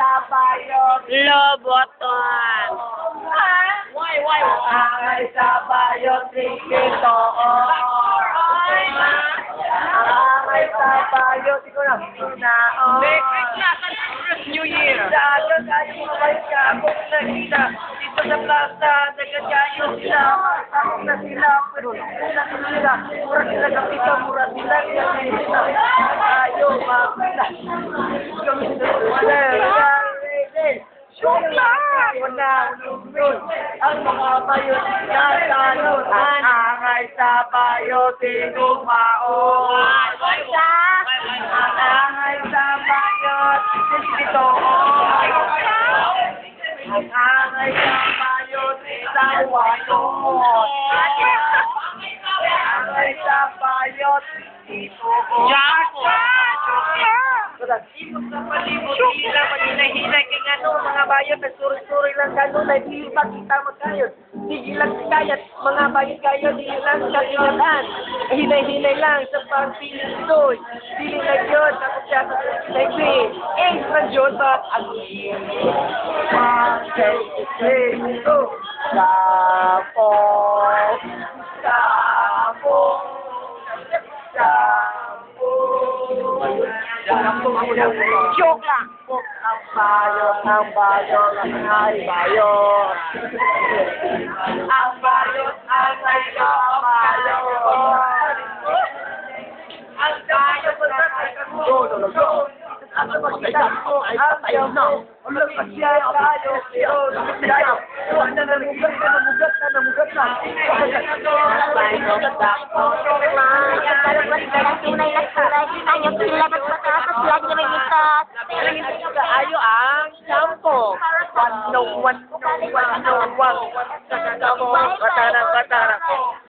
sa bayot. Loboton. Why? Angay sa bayot, Rikito. Angay sa bayot, ikaw na. New Year. Dayo, mga bayot ka. Ako nakita. Dito sa plaza, nagkakayo sila. Ako na sila. Pero una sila. Mura sila kapita, mura sila. Tayo, makita. Ang mga bayot na salot. Angay sa bayot, tinumaon. Angay sa bayot, dito. Angay sa bayot, sa watot. Angay sa bayot, dito. Ibig sa palibot, hila, paghilay-hilay kay ano, mga bayot, nagsuri-suri lang gano'n, ay di ba kita magkayot. Di lang kayat, mga bayot kayo, di lang katingatan. Hilay-hilay lang sa pagpiling ito'y. Dili na yun, tapos siya sa pagpiling. Na yun, ba't ang ito? Sapong. Joke lang. Ang bayot, ay bayot. Ang bayot, ang bayot. Ang bayot, ang magkita ko ay patayo na. Ulang pasya tayo. Huwag na namugat na. Ayo ang sampo. Wano. Katarang.